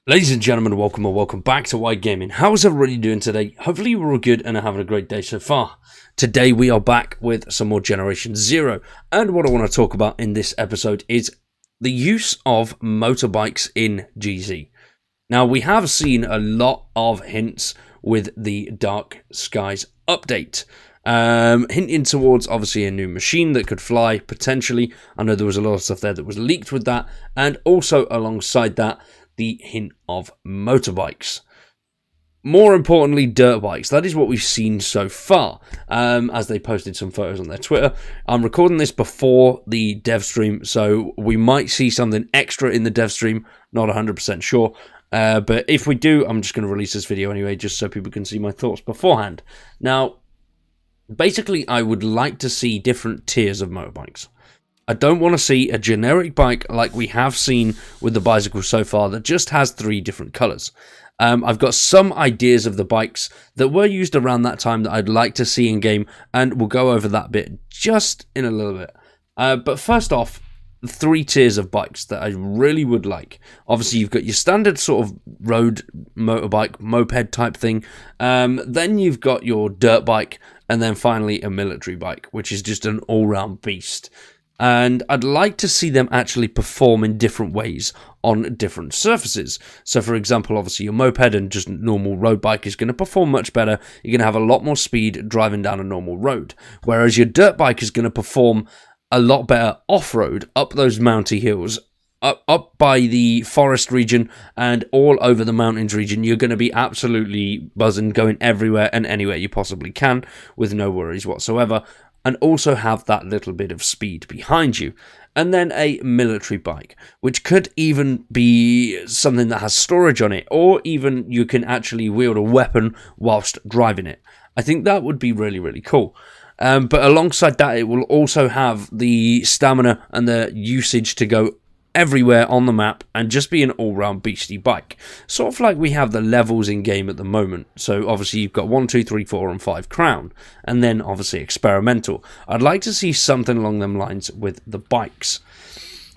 Ladies and gentlemen, welcome or welcome back to Wide Gaming. How's everybody doing today? Hopefully you're all good and are having a great day so far. Today we are back with some more Generation Zero, and what I want to talk about in this episode is the use of motorbikes in GZ. Now, we have seen a lot of hints with the Dark Skies update, hinting towards obviously a new machine that could fly potentially. I know there was a lot of stuff there that was leaked with that, and also alongside that, the hint of motorbikes. More importantly, dirt bikes. That is what we've seen so far, as they posted some photos on their Twitter. I'm recording this before the dev stream, so we might see something extra in the dev stream. Not 100% sure, but if we do, I'm just going to release this video anyway, just so people can see my thoughts beforehand. Now, basically, I would like to see different tiers of motorbikes. I don't want to see a generic bike like we have seen with the bicycle so far that just has 3 different colours. I've got some ideas of the bikes that were used around that time that I'd like to see in game, and we'll go over that bit just in a little bit. But first off, 3 tiers of bikes that I really would like. Obviously, you've got your standard sort of road motorbike, moped type thing. Then you've got your dirt bike, and then finally a military bike, which is just an all-round beast. And I'd like to see them actually perform in different ways on different surfaces. So, for example, obviously your moped and just normal road bike is going to perform much better. You're going to have a lot more speed driving down a normal road. Whereas your dirt bike is going to perform a lot better off-road, up those mounty hills, up by the forest region and all over the mountains region. You're going to be absolutely buzzing, going everywhere and anywhere you possibly can with no worries whatsoever, and also have that little bit of speed behind you. And then a military bike, which could even be something that has storage on it, or even you can actually wield a weapon whilst driving it. I think that would be really, really cool. But alongside that, it will also have the stamina and the usage to go everywhere on the map and just be an all-round beastie bike. Sort of like we have the levels in game at the moment. So obviously you've got 1, 2, 3, 4 and 5 crown, and then obviously experimental. I'd like to see something along them lines with the bikes.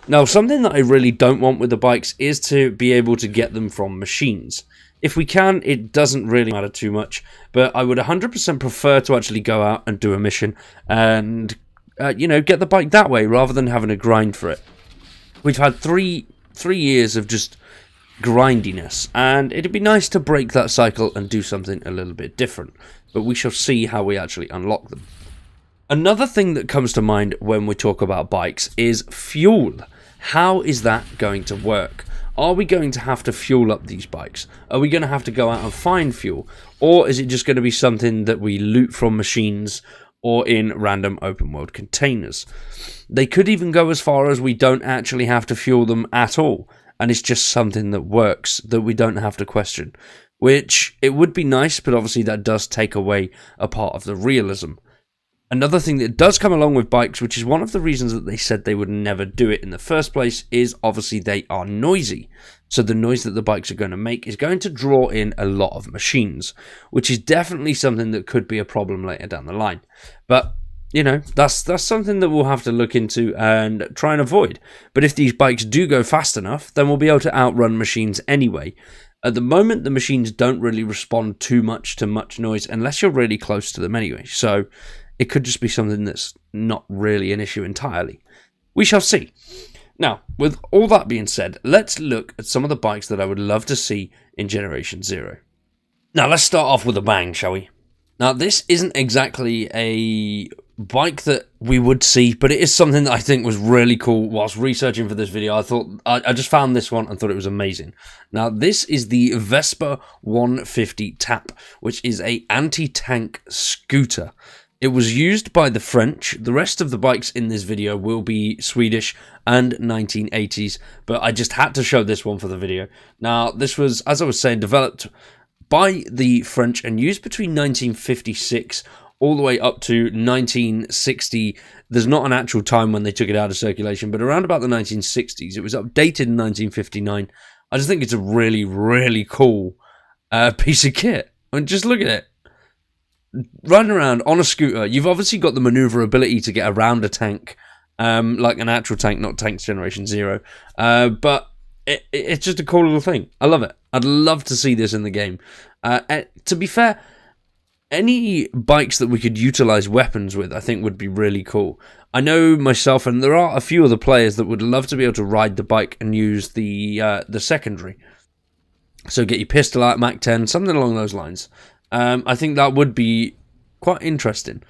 Now, something that I really don't want with the bikes is to be able to get them from machines. If we can, it doesn't really matter too much, but I would 100% prefer to actually go out and do a mission and get the bike that way rather than having to grind for it. We've had three years of just grindiness, and it'd be nice to break that cycle and do something a little bit different, but we shall see how we actually unlock them. Another thing that comes to mind when we talk about bikes is fuel. How is that going to work? Are we going to have to fuel up these bikes? Are we going to have to go out and find fuel? Or is it just going to be something that we loot from machines or in random open world containers? They could even go as far as we don't actually have to fuel them at all, and it's just something that works that we don't have to question, which it would be nice, but obviously that does take away a part of the realism. Another thing that does come along with bikes, which is one of the reasons that they said they would never do it in the first place, is obviously they are noisy. So the noise that the bikes are going to make is going to draw in a lot of machines, which is definitely something that could be a problem later down the line. But, that's something that we'll have to look into and try and avoid. But if these bikes do go fast enough, then we'll be able to outrun machines anyway. At the moment, the machines don't really respond too much to much noise unless you're really close to them anyway. So it could just be something that's not really an issue entirely. We shall see. Now, with all that being said, let's look at some of the bikes that I would love to see in Generation Zero. Now, let's start off with a bang, shall we? Now, this isn't exactly a bike that we would see, but it is something that I think was really cool whilst researching for this video. I just found this one and thought it was amazing. Now, this is the Vespa 150 TAP, which is a anti-tank scooter. It was used by the French. The rest of the bikes in this video will be Swedish and 1980s, but I just had to show this one for the video. Now, this was, as I was saying, developed by the French and used between 1956 all the way up to 1960. There's not an actual time when they took it out of circulation, but around about the 1960s. It was updated in 1959. I just think it's a really, really cool piece of kit. And just look at it. Running around on a scooter, you've obviously got the maneuverability to get around a tank, like an actual tank, not Tanks Generation Zero. But it's just a cool little thing. I love it. I'd love to see this in the game. To be fair, any bikes that we could utilize weapons with, I think would be really cool. I know myself, and there are a few other players that would love to be able to ride the bike and use the secondary. So get your pistol out, Mach 10, something along those lines. I think that would be quite interesting.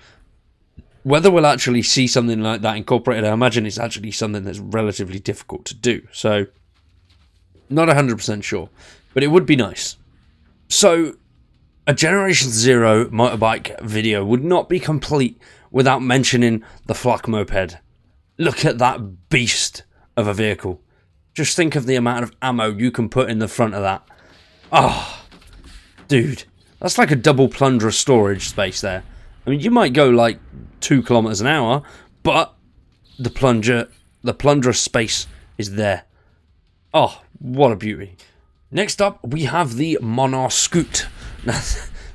Whether we'll actually see something like that incorporated, I imagine it's actually something that's relatively difficult to do. So, not 100% sure, but it would be nice. So, a Generation Zero motorbike video would not be complete without mentioning the Flak moped. Look at that beast of a vehicle. Just think of the amount of ammo you can put in the front of that. Oh, dude, that's like a double plunger storage space there. I mean, you might go like 2 kilometers an hour, but the plunger space is there. Oh, what a beauty. Next up, we have the Monarch Scoot. Now,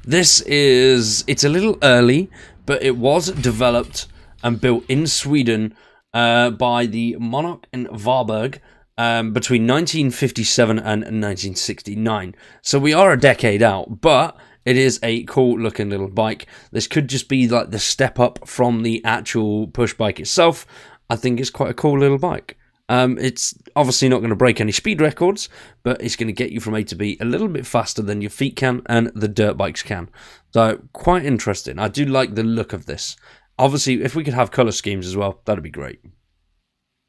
it's a little early, but it was developed and built in Sweden by the Monarch in Varberg between 1957 and 1969. So we are a decade out, but it is a cool looking little bike. This could just be like the step up from the actual push bike itself. I think it's quite a cool little bike. It's obviously not going to break any speed records, but it's going to get you from A to B a little bit faster than your feet can and the dirt bikes can. So quite interesting. I do like the look of this. Obviously, if we could have colour schemes as well, that'd be great.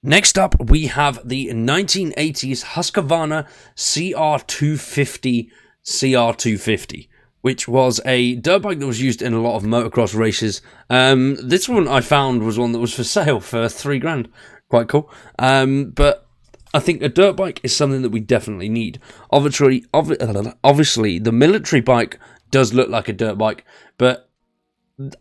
Next up, we have the 1980s Husqvarna CR250, which was a dirt bike that was used in a lot of motocross races. This one I found was one that was for sale for $3,000. Quite cool. But I think a dirt bike is something that we definitely need. Obviously, the military bike does look like a dirt bike, but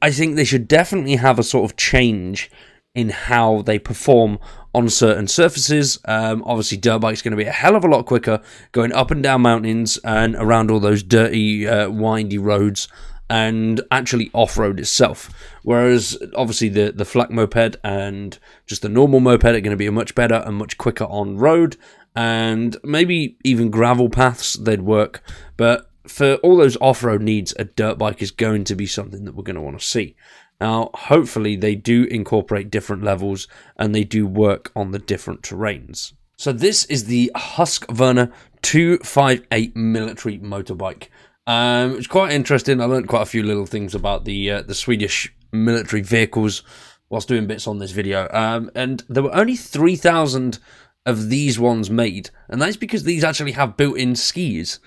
I think they should definitely have a sort of change in how they perform on certain surfaces. Obviously, dirt bike's going to be a hell of a lot quicker going up and down mountains and around all those dirty, windy roads, and actually off-road itself. Whereas, obviously, the Flak moped and just the normal moped are going to be much better and much quicker on road, and maybe even gravel paths, they'd work. But for all those off-road needs, a dirt bike is going to be something that we're going to want to see. Now, hopefully, they do incorporate different levels, and they do work on the different terrains. So this is the Husqvarna 258 military motorbike. It's quite interesting. I learned quite a few little things about the Swedish military vehicles whilst doing bits on this video. And there were only 3,000 of these ones made, and that's because these actually have built-in skis.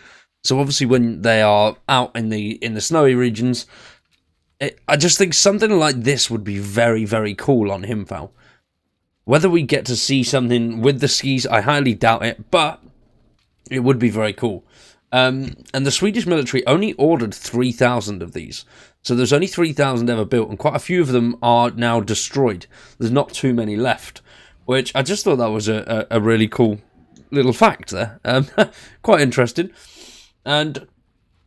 So obviously, when they are out in the snowy regions, I just think something like this would be very, very cool on Himfal. Whether we get to see something with the skis, I highly doubt it, but it would be very cool. And the Swedish military only ordered 3,000 of these. So there's only 3,000 ever built, and quite a few of them are now destroyed. There's not too many left, which I just thought that was a really cool little fact there. Quite interesting. And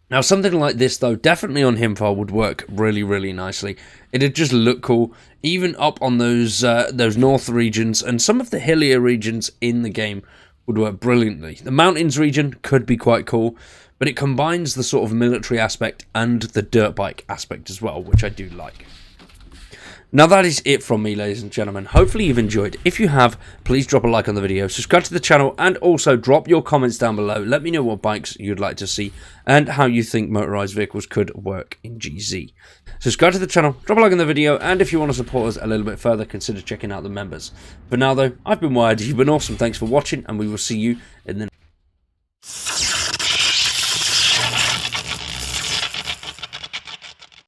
now something like this, though, definitely on Himfal would work really, really nicely. It'd just look cool, even up on those north regions, and some of the hillier regions in the game would work brilliantly. The mountains region could be quite cool, but it combines the sort of military aspect and the dirt bike aspect as well, which I do like. Now that is it from me, ladies and gentlemen. Hopefully you've enjoyed. If you have, please drop a like on the video, subscribe to the channel, and also drop your comments down below. Let me know what bikes you'd like to see and how you think motorized vehicles could work in GZ. Subscribe to the channel, drop a like on the video, and if you want to support us a little bit further, consider checking out the members. For now though, I've been Wired, you've been awesome, thanks for watching, and we will see you in the